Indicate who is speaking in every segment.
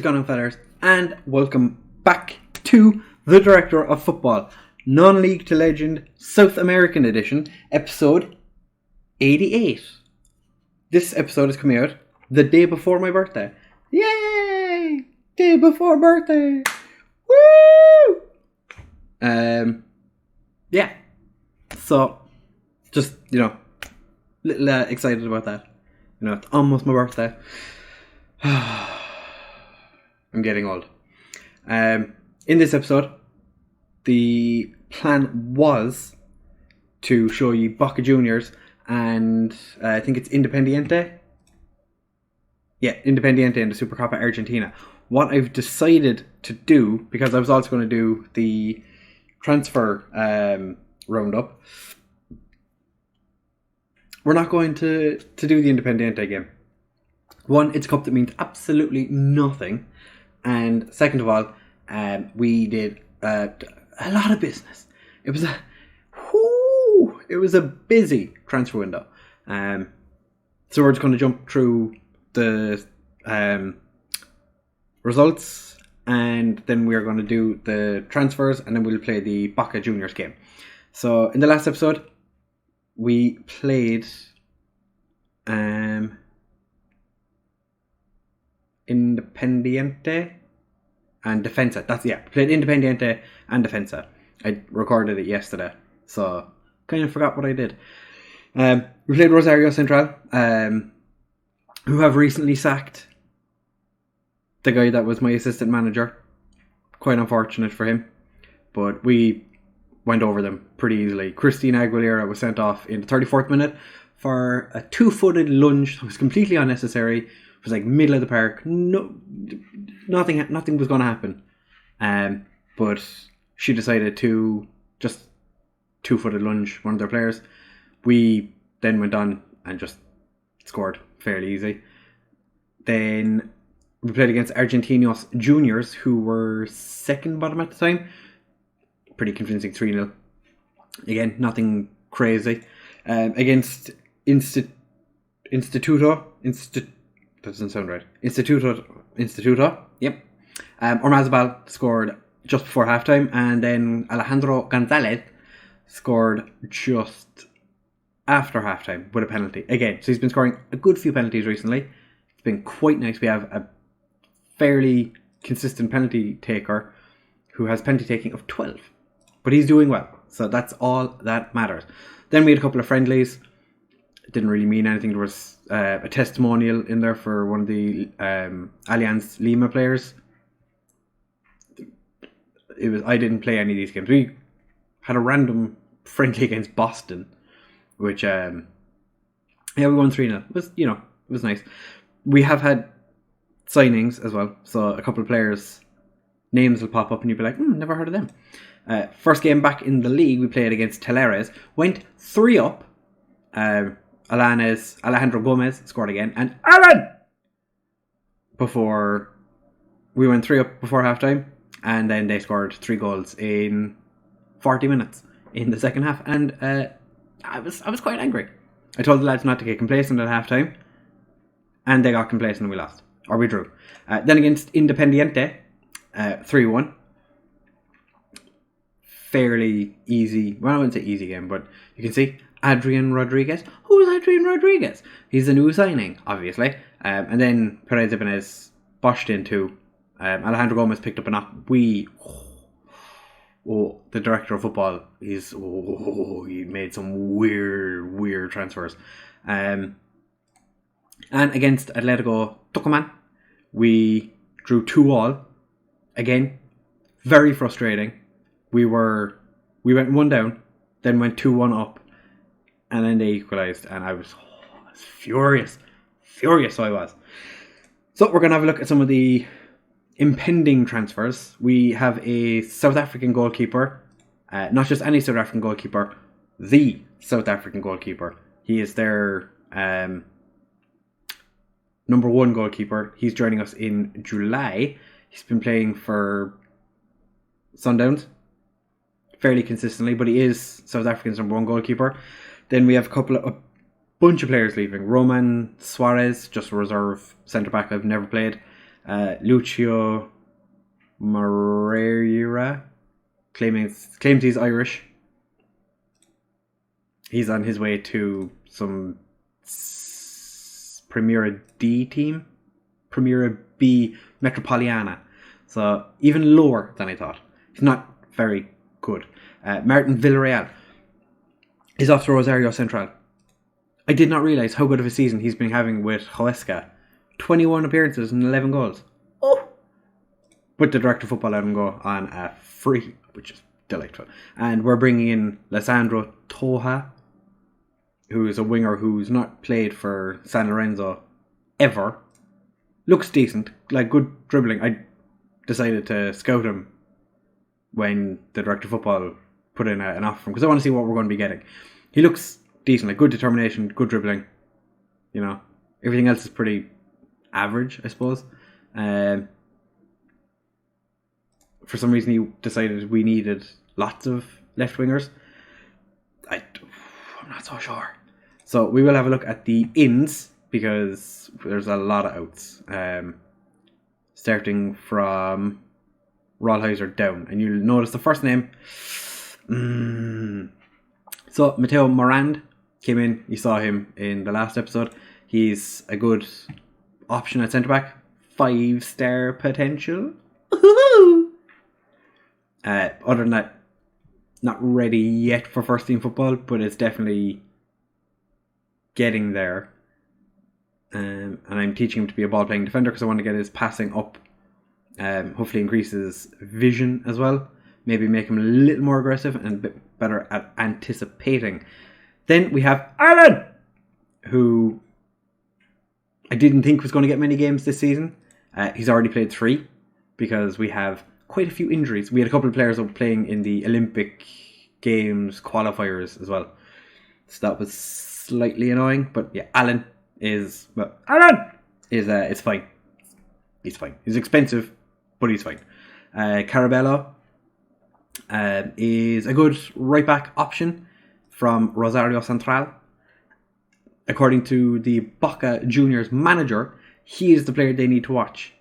Speaker 1: is going on, fellas, and welcome back to the Director of Football, Non-League to Legend, South American Edition, episode 88. This episode is coming out the day before my birthday. Yay! Day before birthday! Woo! Yeah. So, just, little excited about that. It's almost my birthday. I'm getting old. In this episode, the plan was to show you Boca Juniors and I think it's Independiente. Yeah, Independiente in the Supercopa Argentina. What I've decided to do, because I was also going to do the transfer roundup, we're not going to do the Independiente game. One, it's a cup that means absolutely nothing. And second of all, we did a lot of business. It was a busy transfer window. So we're just going to jump through the results, and then we're going to do the transfers, and then we'll play the Boca Juniors game. So in the last episode, we played Independiente and Defensa. Played Independiente and Defensa. I recorded it yesterday, so kind of forgot what I did. We played Rosario Central, who have recently sacked the guy that was my assistant manager. Quite unfortunate for him, but we went over them pretty easily. Christine Aguilera was sent off in the 34th minute for a 2-footed lunge that was completely unnecessary. It was like middle of the park. No, nothing was going to happen. But she decided to just 2-footed lunge one of their players. We then went on and just scored fairly easy. Then we played against Argentinos Juniors, who were second bottom at the time. Pretty convincing 3-0. Again, nothing crazy. Against Instituto. That doesn't sound right. Instituto. Yep. Ormazabal scored just before halftime, and then Alejandro Gonzalez scored just after halftime with a penalty. Again, so he's been scoring a good few penalties recently. It's been quite nice. We have a fairly consistent penalty taker who has penalty taking of 12. But he's doing well, so that's all that matters. Then we had a couple of friendlies. It didn't really mean anything. There was a testimonial in there for one of the Allianz Lima players. I didn't play any of these games. We had a random friendly against Boston, which we won 3-0. It was nice. We have had signings as well, so a couple of players' names will pop up and you'll be like, never heard of them. First game back in the league, we played against Talleres. Went 3-up. Alejandro Gomez scored again. And Alan! Before we went 3-up before halftime. And then they scored 3 goals in 40 minutes in the second half. And I was quite angry. I told the lads not to get complacent at halftime. And they got complacent and we lost. Or we drew. Then against Independiente, 3-1. Fairly easy. Well, I wouldn't say easy game, but you can see Adrian Rodriguez. Who is Adrian Rodriguez? He's a new signing, obviously. And then Perez Ibanez boshed into. Alejandro Gomez picked up a knock. The director of football, he made some weird transfers. And against Atletico Tucumán, we drew 2-2. Again, very frustrating. We went 1 down, then went 2-1 up, and then they equalised, and I was furious. So I was. So we're going to have a look at some of the impending transfers. We have a South African goalkeeper, not just any South African goalkeeper, the South African goalkeeper. He is their number 1 goalkeeper. He's joining us in July. He's been playing for Sundowns fairly consistently, but he is South Africa's number 1 goalkeeper. Then we have a bunch of players leaving. Roman Suarez, just a reserve centre back I've never played. Lucio Moreira claims he's Irish. He's on his way to some Primera D team, Primera B Metropolitana. So even lower than I thought. He's not very good. Martin Villarreal is off to Rosario Central. I did not realise how good of a season he's been having with Huesca. 21 appearances and 11 goals. Oh! But the director of football let him go on a free, which is delightful. And we're bringing in Lisandro Toja, who is a winger who's not played for San Lorenzo ever. Looks decent, like good dribbling. I decided to scout him when the director of football put in an offer for him, because I want to see what we're going to be getting. He looks decent, like good determination, good dribbling. You know, everything else is pretty average, I suppose. For some reason, he decided we needed lots of left wingers. I'm not so sure. So we will have a look at the ins, because there's a lot of outs. Starting from Rollheiser down. And you'll notice the first name. So Matteo Morand came in. You saw him in the last episode. He's a good option at centre-back. 5-star potential. Other than that, not ready yet for first team football, but it's definitely getting there. And I'm teaching him to be a ball-playing defender because I want to get his passing up. Hopefully increase his vision as well. Maybe make him a little more aggressive and a bit better at anticipating. Then we have Alan, who I didn't think was going to get many games this season. He's already played 3 because we have quite a few injuries. We had a couple of players playing in the Olympic Games qualifiers as well. So that was slightly annoying. But yeah, Alan is fine. He's fine. He's expensive, but he's fine. Carabello is a good right back option from Rosario Central. According to the Boca Juniors manager, he is the player they need to watch.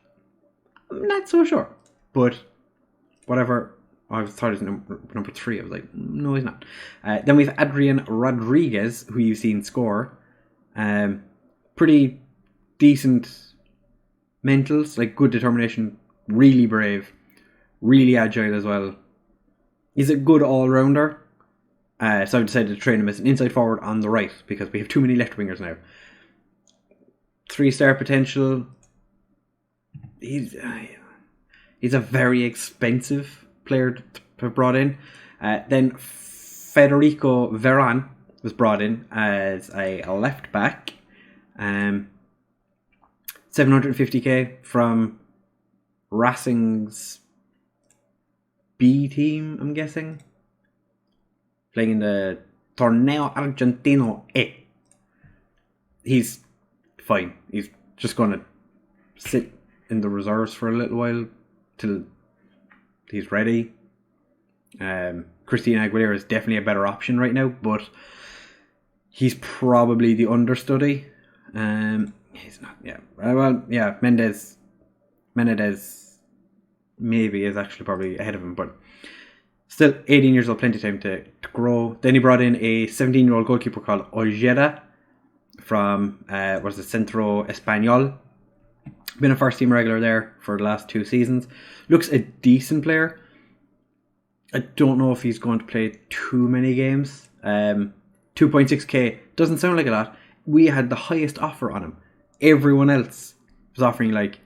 Speaker 1: I'm not so sure, but whatever. I thought he was number 3. I was like, no, he's not. Then we have Adrian Rodriguez, who you've seen score. Pretty decent mentals, like good determination, really brave, really agile as well. He's a good all-rounder. So I've decided to train him as an inside forward on the right because we have too many left wingers now. 3-star potential. He's a very expensive player to have brought in. Then Federico Veran was brought in as a left back. 750k from Racing's B team, I'm guessing. Playing in the Torneo Argentino E. He's fine. He's just going to sit in the reserves for a little while till he's ready. Christina Aguilera is definitely a better option right now, but he's probably the understudy. He's not. Yeah. Well, yeah. Menendez maybe is actually probably ahead of him, but still 18 years old, plenty of time to grow. Then he brought in a 17-year-old goalkeeper called Ojeda from Centro Español. Been a first team regular there for the last 2 seasons. Looks a decent player. I don't know if he's going to play too many games. 2.6k doesn't sound like a lot. We had the highest offer on him. Everyone else was offering like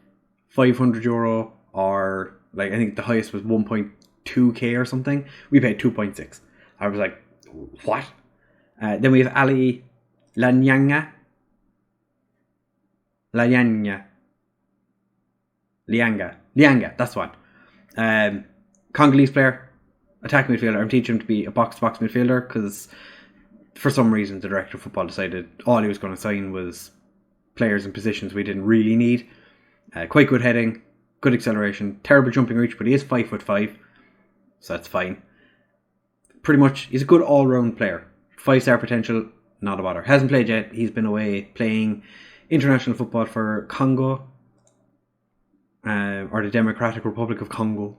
Speaker 1: €500 or like I think the highest was 1.2k or something. We paid 2.6. I was like, what? Then we have Ali Lianga, that's one. Congolese player, attacking midfielder. I'm teaching him to be a box-to-box midfielder because for some reason the director of football decided all he was going to sign was players in positions we didn't really need. Quite good heading, good acceleration, terrible jumping reach, but he is 5'5", so that's fine. Pretty much, he's a good all-round player. 5-star potential, not a bother. Hasn't played yet. He's been away playing international football for Congo. or the Democratic Republic of Congo.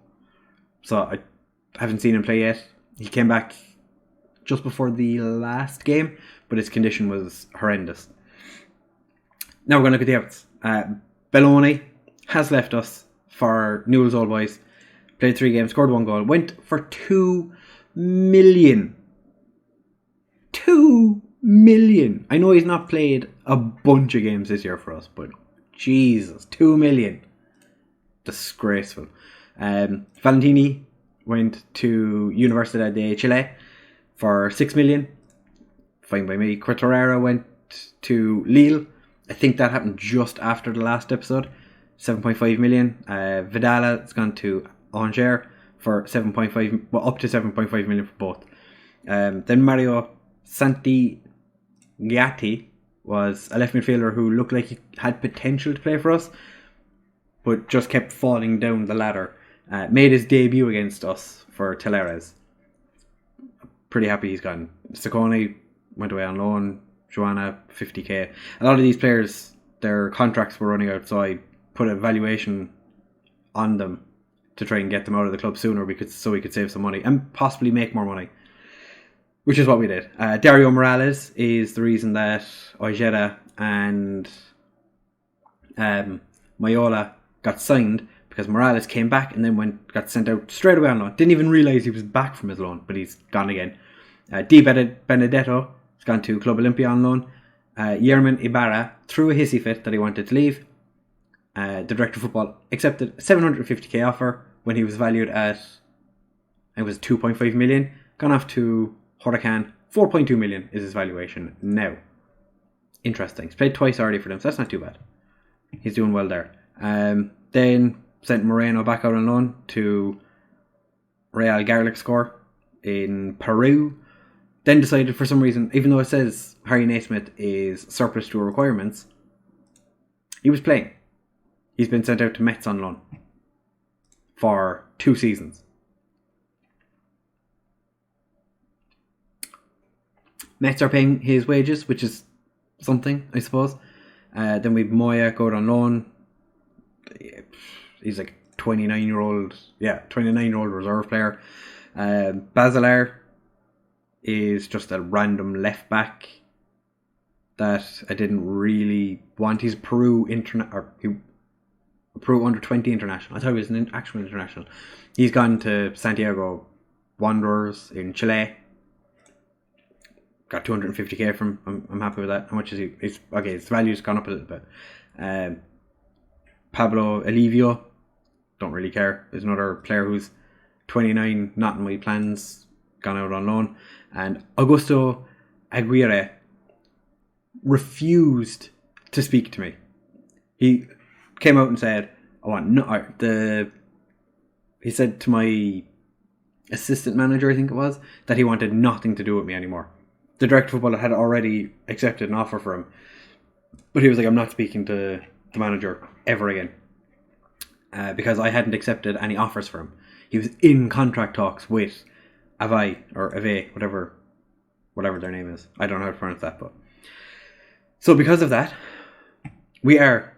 Speaker 1: So I haven't seen him play yet. He came back just before the last game, but his condition was horrendous. Now we're going to look at the outs. Belloni has left us for Newell's Old Boys. Played 3 games, scored 1 goal, went for 2 million. 2 million. I know he's not played a bunch of games this year for us, but Jesus, 2 million. Disgraceful. Valentini went to Universidad de Chile for 6 million. Fine by me. Quattararo went to Lille. I think that happened just after the last episode. 7.5 million. Vidala has gone to Angers for 7.5, well, up to 7.5 million for both. Then Mario Santigiati was a left midfielder who looked like he had potential to play for us, but just kept falling down the ladder. Made his debut against us for Teleres. Pretty happy he's gone. Saccone went away on loan. Joanna, 50k. A lot of these players, their contracts were running out, so I put a valuation on them to try and get them out of the club sooner so we could save some money and possibly make more money, which is what we did. Dario Morales is the reason that Ojeda and Mayola got signed, because Morales came back and then got sent out straight away on loan. Didn't even realise he was back from his loan, but he's gone again. Di Benedetto has gone to Club Olympia on loan. Yerman Ibarra threw a hissy fit that he wanted to leave. The director of football accepted a 750k offer when he was valued at, it was 2.5 million. Gone off to Huracan. 4.2 million is his valuation now. Interesting. He's played twice already for them, so that's not too bad. He's doing well there. Then sent Moreno back out on loan to Real Garlic Score in Peru. Then decided for some reason, even though it says Harry Naismith is surplus to requirements, he was playing. He's been sent out to Metz on loan for 2 seasons. Metz are paying his wages, which is something, I suppose. Then we've Moya go out on loan. He's like 29-year-old reserve player. Basilar is just a random left back that I didn't really want. He's Peru Peru under-20 international. I thought he was an actual international. He's gone to Santiago Wanderers in Chile. Got 250k from him. I'm happy with that. How much is he? His value's gone up a little bit. Pablo Alivio, don't really care. There's another player who's 29, not in my plans, gone out on loan. And Augusto Aguirre refused to speak to me. He came out and said, he said to my assistant manager, I think it was, that he wanted nothing to do with me anymore. The director of football had already accepted an offer for him, but he was like, I'm not speaking to the manager ever again, because I hadn't accepted any offers for him. He was in contract talks with Avai or Ave, whatever their name is. I don't know how to pronounce that, but so because of that, we are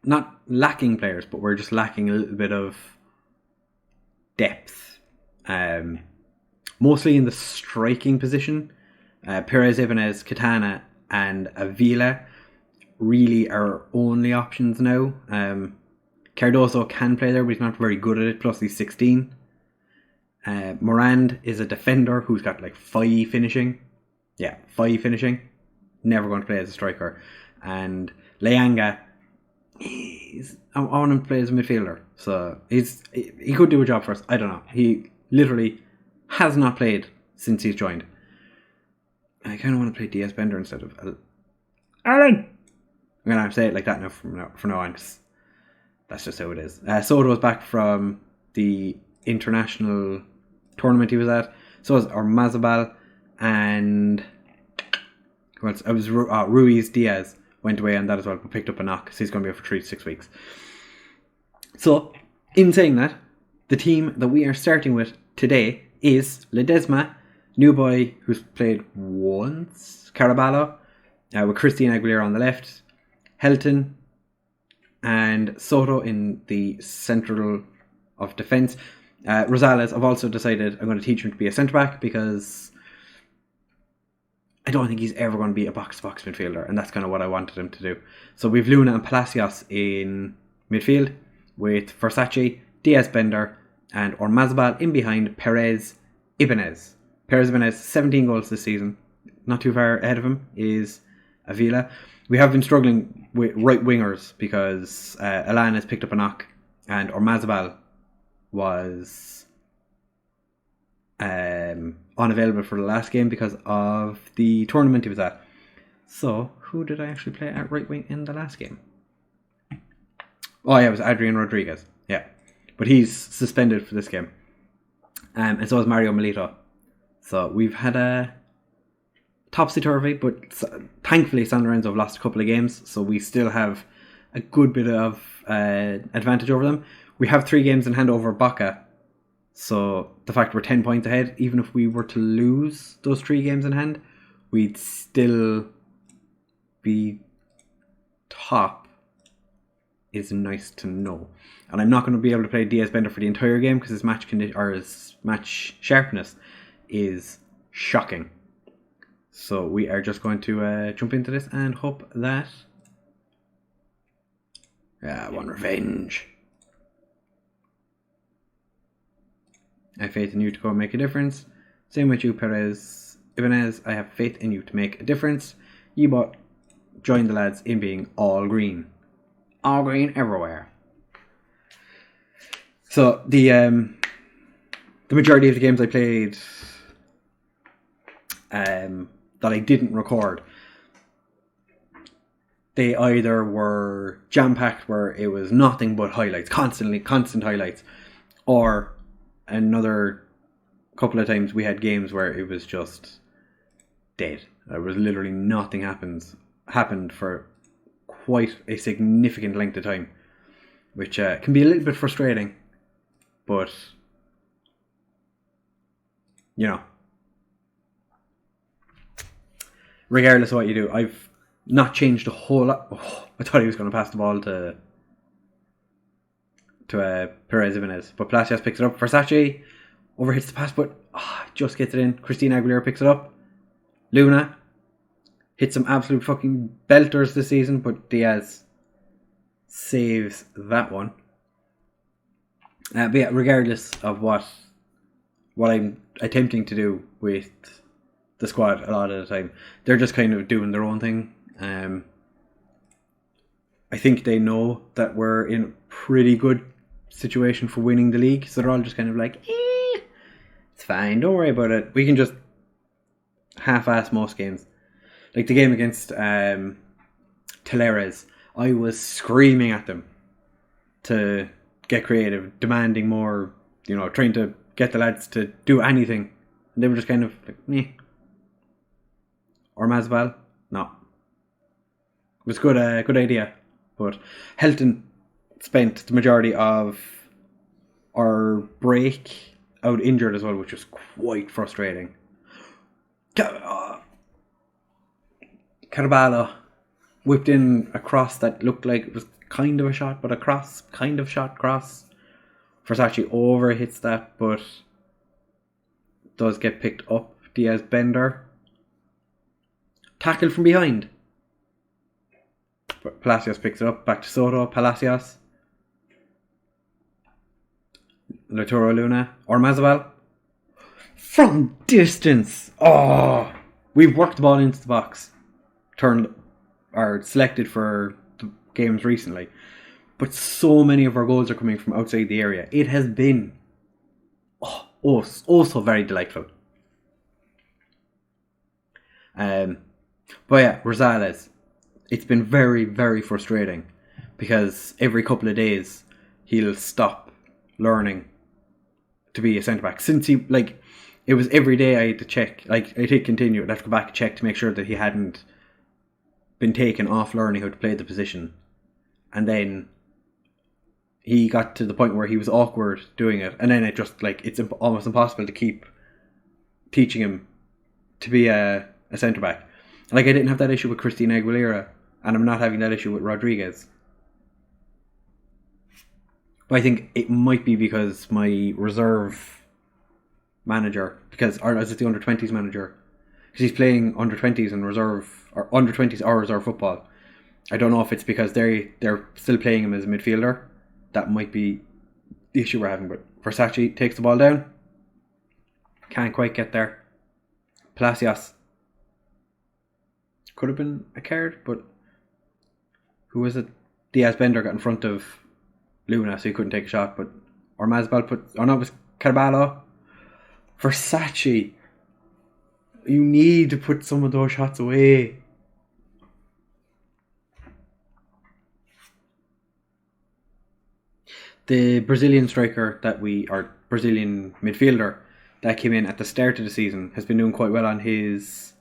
Speaker 1: not lacking players, but we're just lacking a little bit of depth. Mostly in the striking position. Perez Ibanez, Katana, and Avila really are only options now. Cardoso can play there, but he's not very good at it, plus he's 16. Morand is a defender who's got like 5 finishing. Yeah, 5 finishing. Never going to play as a striker. And Leanga, I want him to play as a midfielder. So he could do a job for us. I don't know. He literally has not played since he's joined. I kind of want to play DS Bender instead of Alan. I'm going to have to say it like that now from now on, because that's just how it is. Soto was back from the international tournament he was at. So was Mazabal, and who else? It was Ruiz Diaz went away on that as well, but picked up a knock, so he's going to be out for 3 to 6 weeks. So, in saying that, the team that we are starting with today is Ledesma, new boy who's played once, Caraballo, with Christian Aguilera on the left, Helton, and Soto in the central of defence. Rosales, I've also decided I'm going to teach him to be a centre-back because I don't think he's ever going to be a box-to-box midfielder, and that's kind of what I wanted him to do. So we've Luna and Palacios in midfield with Versace, Diaz Bender, and Ormazabal in behind Perez Ibanez. Perez Ibanez, 17 goals this season. Not too far ahead of him is Avila. We have been struggling with right wingers because Alan has picked up a knock and Ormazabal was unavailable for the last game because of the tournament he was at. So, who did I actually play at right wing in the last game? Oh yeah, it was Adrian Rodriguez. Yeah. But he's suspended for this game. And so is Mario Milito. So we've had a topsy-turvy, but thankfully San Lorenzo have lost a couple of games, so we still have a good bit of advantage over them. We have 3 games in hand over Boca, so the fact we're 10 points ahead, even if we were to lose those 3 games in hand, we'd still be top, is nice to know. And I'm not going to be able to play Diaz Bender for the entire game because his match sharpness is shocking. So we are just going to jump into this and hope that I want revenge. I have faith in you to go and make a difference. Same with you, Perez Ibanez. I have faith in you to make a difference. You both join the lads in being all green. All green everywhere. So the majority of the games I played that I didn't record, they either were jam-packed where it was nothing but highlights, constant highlights, or another couple of times we had games where it was just dead. There was literally nothing happened for quite a significant length of time, which can be a little bit frustrating, but you know, regardless of what you do, I've not changed a whole lot. Oh, I thought he was going to pass the ball to Perez Ibanez, but Palacios picks it up. Versace overhits the pass, but just gets it in. Christina Aguilera picks it up. Luna hits some absolute fucking belters this season, but Diaz saves that one. But yeah, regardless of what I'm attempting to do with the squad a lot of the time, they're just kind of doing their own thing. I think they know that we're in a pretty good situation for winning the league, so they're all just kind of like, it's fine, don't worry about it. We can just half-ass most games. Like the game against Teleres, I was screaming at them to get creative, demanding more, trying to get the lads to do anything. And they were just kind of like, meh. Or Mazbal? No. It was a good idea. But Helton spent the majority of our break out injured as well, which was quite frustrating. Carvalho whipped in a cross that looked like it was kind of a shot, but a cross. Versace over hits that, but does get picked up. Diaz Bender. Tackle from behind. But Palacios picks it up. Back to Soto. Palacios. Laturo Luna. Ormazabal. From distance. Oh! We've worked the ball into the box. Selected for the games recently. But so many of our goals are coming from outside the area. It has been so very delightful. But yeah, Rosales. It's been very, very frustrating because every couple of days he'll stop learning to be a centre-back. Since it was every day I had to check, I'd hit continue, I'd have to go back and check to make sure that he hadn't been taken off learning how to play the position. And then he got to the point where he was awkward doing it, and then it just, it's almost impossible to keep teaching him to be a centre-back. I didn't have that issue with Christina Aguilera, and I'm not having that issue with Rodriguez. But I think it might be because my reserve manager, or is it the under-20s manager? Because he's playing under-20s and reserve, or under-20s or reserve football. I don't know if it's because they're still playing him as a midfielder. That might be the issue we're having. But Versace takes the ball down. Can't quite get there. Palacios. Could have been a card, but who was it? Diaz Bender got in front of Luna, so he couldn't take a shot. But or Masbal it was Carvalho. Versace. You need to put some of those shots away. The Brazilian striker Brazilian midfielder that came in at the start of the season has been doing quite well on his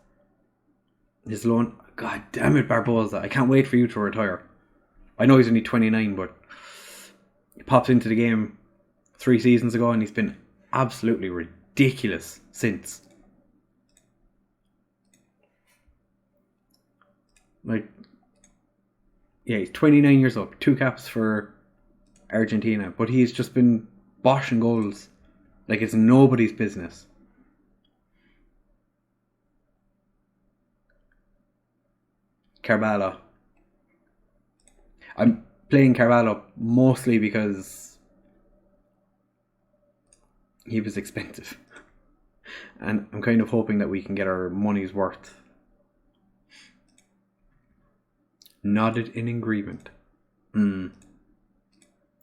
Speaker 1: loan. God damn it, Barbosa. I can't wait for you to retire. I know he's only 29, but he pops into the game 3 seasons ago and he's been absolutely ridiculous since. He's 29 years old, 2 caps for Argentina, but he's just been boshing goals like it's nobody's business. Carvalho. I'm playing Carvalho mostly because he was expensive. And I'm kind of hoping that we can get our money's worth. Nodded in agreement.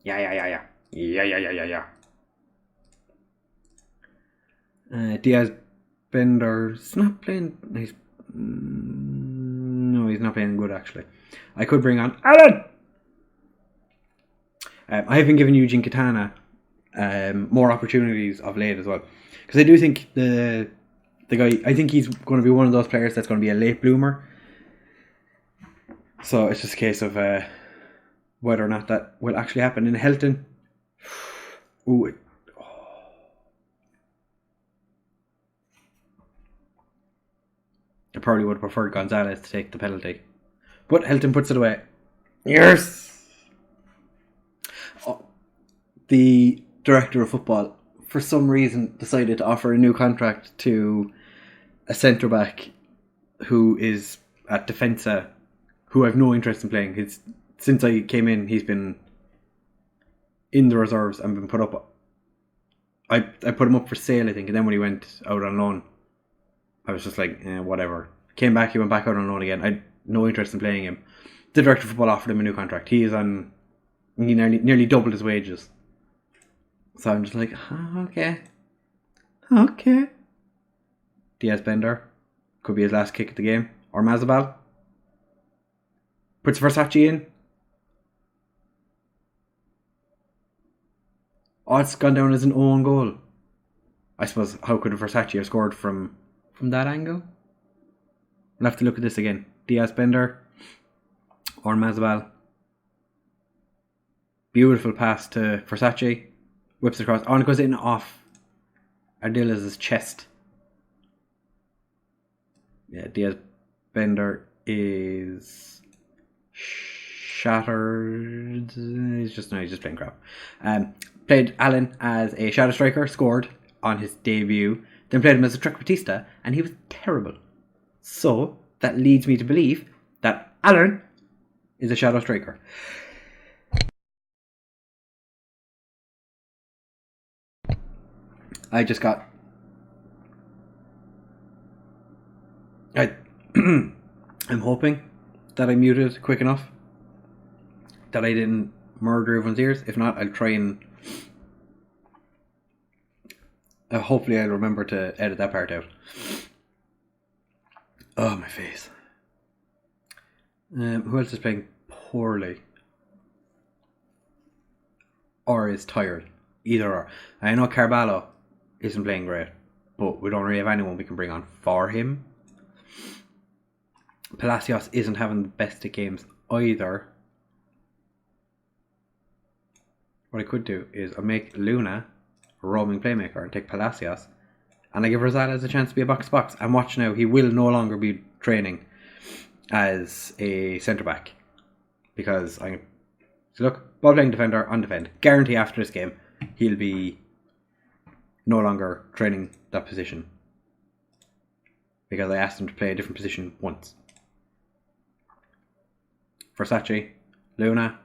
Speaker 1: Yeah. Diaz Bender's not playing. No, he's not playing good actually. I could bring on Alan. I have been giving Eugene Katana more opportunities of late as well, because I do think the guy. I think he's going to be one of those players that's going to be a late bloomer. So it's just a case of whether or not that will actually happen. In Helton, I probably would have preferred Gonzalez to take the penalty, but Helton puts it away. Yes. The director of football, for some reason, decided to offer a new contract to a centre back who is at Defensa, who I have no interest in playing. Since I came in, he's been in the reserves and been put up. I put him up for sale, I think, and then when he went out on loan, I was just like, whatever. Came back, he went back out on loan again. I had no interest in playing him. The director of football offered him a new contract. He nearly doubled his wages. So I'm just like, okay. Diaz Bender. Could be his last kick at the game. Or Mazabal. Puts Versace in. Oh, it's gone down as an own goal. I suppose, how could Versace have scored from that angle? We'll have to look at this again. Diaz Bender. Or Mazabal. Beautiful pass to Versace. Whips it across. Oh, and it goes in off Ardiles' chest. Yeah, Diaz Bender is shattered. He's just playing crap. Played Allen as a shadow striker, scored on his debut. Then played him as a trequartista, and he was terrible. So that leads me to believe that Allen is a shadow striker. I just got. I'm hoping that I muted quick enough that I didn't murder everyone's ears. If not, I'll try and. Hopefully, I'll remember to edit that part out. Oh, my face. Who else is playing poorly? Or is tired? Either or. I know Carvalho isn't playing great, but we don't really have anyone we can bring on for him. Palacios isn't having the best of games either. What I could do is I'll make Luna a roaming playmaker and take Palacios, and I give Rosales a chance to be a box-to-box. And watch now, he will no longer be training as a centre-back, because look, ball playing defender on defend. Guarantee after this game, he'll be no longer training that position. Because I asked him to play a different position once. Versace, Luna.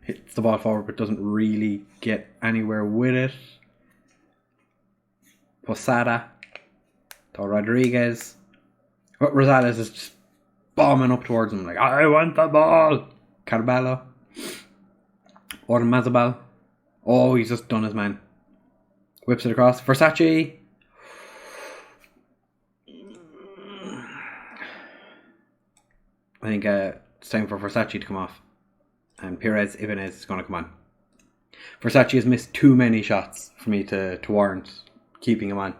Speaker 1: Hits the ball forward but doesn't really get anywhere with it. Posada. To Rodriguez. But Rosales is just bombing up towards him like, I want the ball. Carvalho. Or Mazabal. Oh, he's just done his man. Whips it across. Versace. I think it's time for Versace to come off. And Perez Ibanez is going to come on. Versace has missed too many shots for me to warrant keeping him on.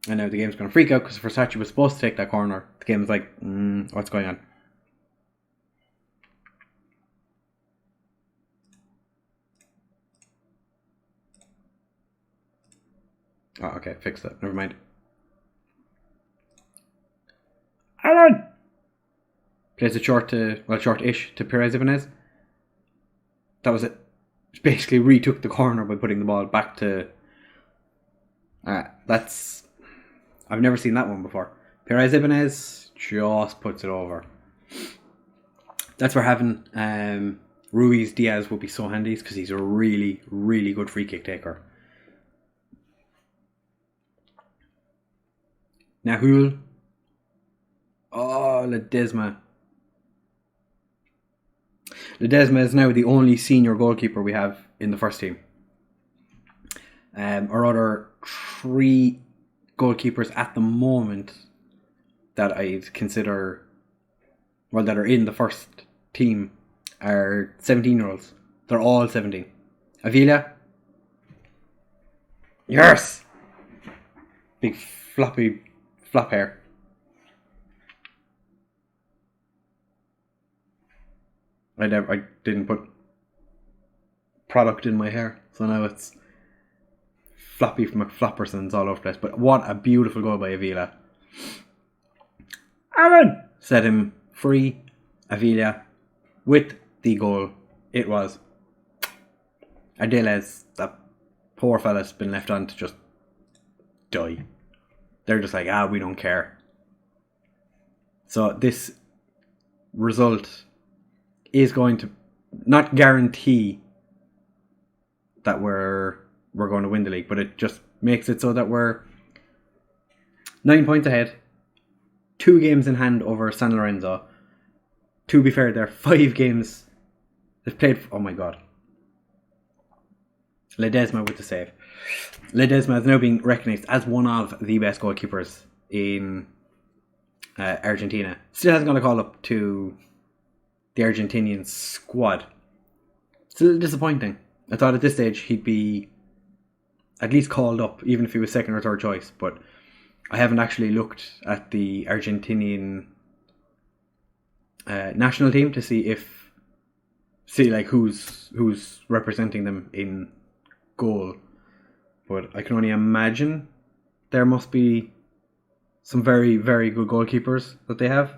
Speaker 1: And now the game's going to freak out because Versace was supposed to take that corner. The game's like, what's going on? Oh, okay, fix that. Never mind. Alan! Plays it short-ish to Perez Ibanez. That was it. Basically retook the corner by putting the ball back to... that's... I've never seen that one before. Perez Ibanez just puts it over. That's where having Ruiz Diaz will be so handy because he's a really, really good free kick taker. Nahul. Oh, Ledesma. Ledesma is now the only senior goalkeeper we have in the first team. Our other 3 goalkeepers at the moment that I'd consider, well, that are in the first team are 17-year-olds. They're all 17. Avila. Yes! Big floppy flop hair. I didn't put product in my hair, so now it's floppy from McFloppersons all over the place. But what a beautiful goal by Avila. Aaron set him free. Avila with the goal. It was. Ardiles, that poor fella's been left on to just die. They're just like, we don't care. So this result is going to not guarantee that we're going to win the league, but it just makes it so that we're 9 points ahead, 2 games in hand over San Lorenzo. To be fair, they're 5 games they've played. Oh my god. Ledesma with the save. Ledesma is now being recognised as one of the best goalkeepers in Argentina. Still hasn't got a call up to the Argentinian squad. It's a little disappointing. I thought at this stage he'd be at least called up, even if he was second or third choice. But I haven't actually looked at the Argentinian national team to see who's representing them in goal. But I can only imagine there must be some very, very good goalkeepers that they have,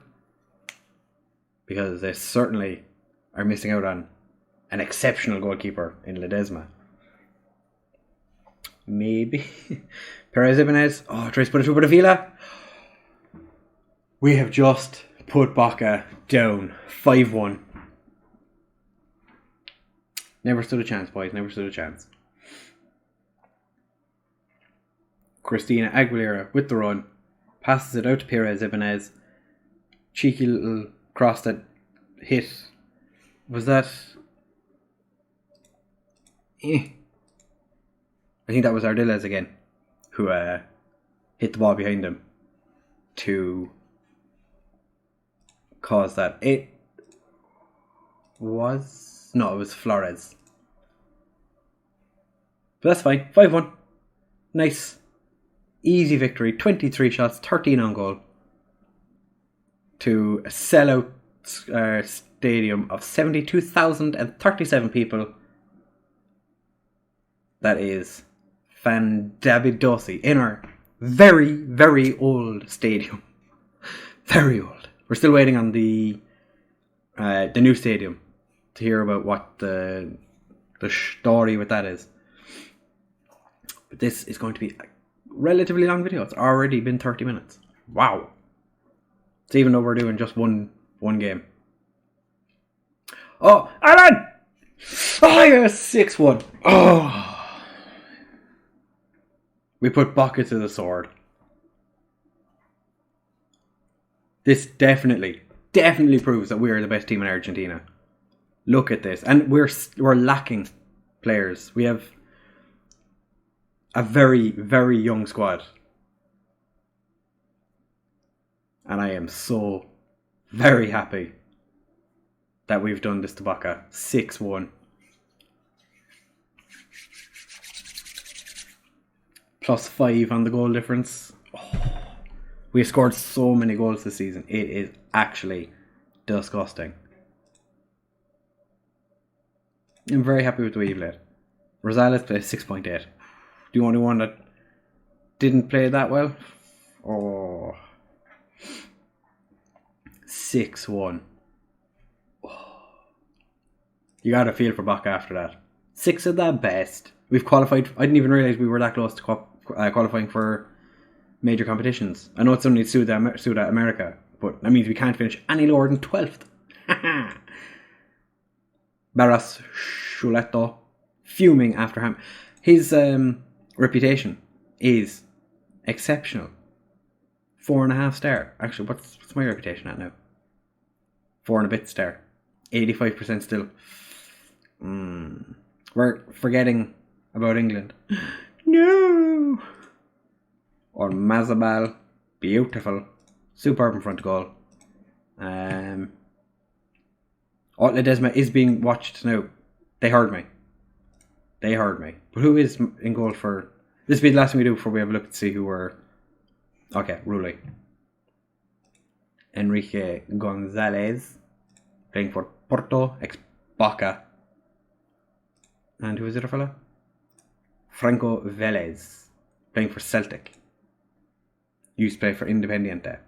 Speaker 1: because they certainly are missing out on an exceptional goalkeeper in Ledesma. Maybe Perez Ibanez. Oh, tries to put it through, but Avila. We have just put Boca down 5-1. Never stood a chance, boys. Never stood a chance. Cristina Aguilera with the run. Passes it out to Perez Ibanez. Cheeky little cross that hit. Was that... I think that was Ardiles again, who hit the ball behind him to cause that. It was Flores. But that's fine. 5-1. Nice. Easy victory. 23 shots, 13 on goal. To a sellout stadium of 72,037 people. That is fandabidosi in our very, very old stadium. Very old. We're still waiting on the new stadium to hear about what the story with that is. But this is going to be a relatively long video. It's already been 30 minutes. Wow. It's even though we're doing just one game. Oh, Alan! Oh, yes, 6-1. Oh. We put Bocca to the sword. This definitely proves that we are the best team in Argentina. Look at this. And we're lacking players. We have a very, very young squad. And I am so very happy that we've done this to Bocca. 6-1. +5 on the goal difference. Oh, we have scored so many goals this season. It is actually disgusting. I'm very happy with the way you played. Rosales played 6.8. The only one that didn't play that well? Oh. 6-1. Oh. You got a feel for Bocca after that. 6 at the best. We've qualified. I didn't even realise we were that close to qualifying for major competitions. I know it's only South America, but that means we can't finish any lower than 12th. Barras Schuletto fuming after him. His reputation is exceptional. 4.5 star. Actually, what's my reputation at now? 4 and a bit star. 85% still. We're forgetting about England. No. Or Mazabal. Beautiful. Superb in front goal. Ledesma is being watched now. They heard me. But who is in goal for... This will be the last thing we do before we have a look to see who we're... Okay, Rulli. Enrique Gonzalez. Playing for Porto. Ex-Bocca. And who is the other fella? Franco Velez. Playing for Celtic. Used to play for Independiente.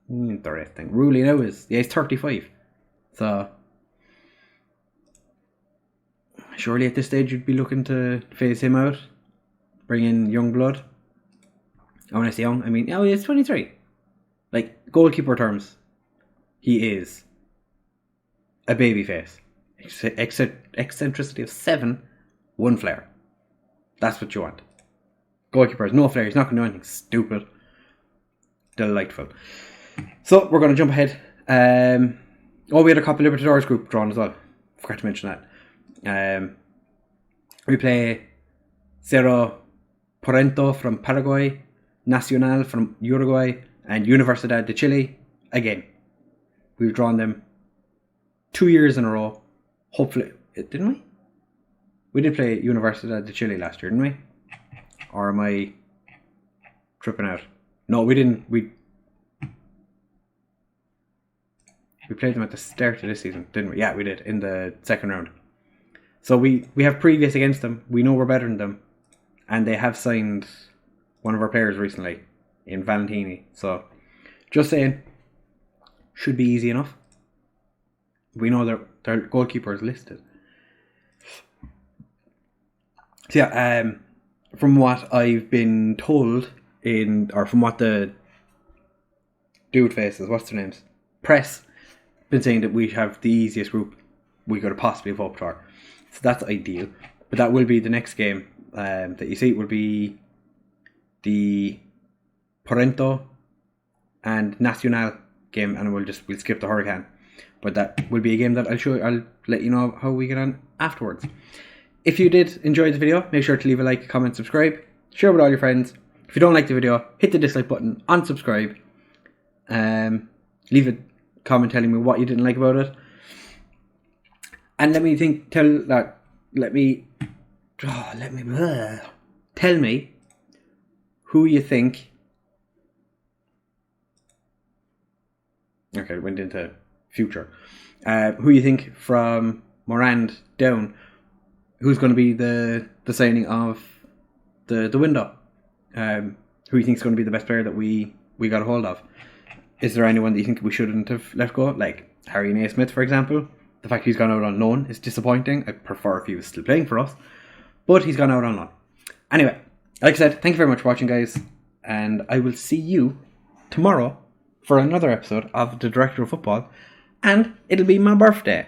Speaker 1: Interesting. Rulli now is... Yeah, he's 35. So... Surely at this stage you'd be looking to phase him out. Bring in young blood. Oh, when I say young, I mean... Oh, he's 23. Like, goalkeeper terms. He is a baby face. Eccentricity of 7. 1 flair. That's what you want. Goalkeeper has no flair. He's not going to do anything stupid. Delightful. So, we're going to jump ahead. We had a Copa Libertadores group drawn as well. Forgot to mention that. We play Cerro Porento from Paraguay, Nacional from Uruguay, and Universidad de Chile again. We've drawn them 2 years in a row. Hopefully, didn't we? We did play Universidad de Chile last year, didn't we? Or am I tripping out? No, we didn't. We played them at the start of this season, didn't we? Yeah, we did, in the second round. So we have previous against them. We know we're better than them. And they have signed one of our players recently in Valentini. So, just saying, should be easy enough. We know their goalkeeper is listed. So yeah, from what I've been told or from what the dude faces, what's their names? Press, been saying that we have the easiest group we could have possibly hoped for. So that's ideal. But that will be the next game that you see. It will be the Porento and Nacional game, and we'll skip the Hurricane. But that will be a game that I'll let you know how we get on afterwards. If you did enjoy the video, make sure to leave a like, comment, subscribe, share with all your friends. If you don't like the video, hit the dislike button, unsubscribe. Leave a comment telling me what you didn't like about it. And tell me who you think. Okay, it went into future. Who you think from Morand down, who's going to be the signing of the window? Who you think is going to be the best player that we got a hold of? Is there anyone that you think we shouldn't have let go? Like Harry Naismith, for example. The fact he's gone out on loan is disappointing. I'd prefer if he was still playing for us. But he's gone out on loan. Anyway, like I said, thank you very much for watching, guys. And I will see you tomorrow for another episode of The Director of Football. And it'll be my birthday.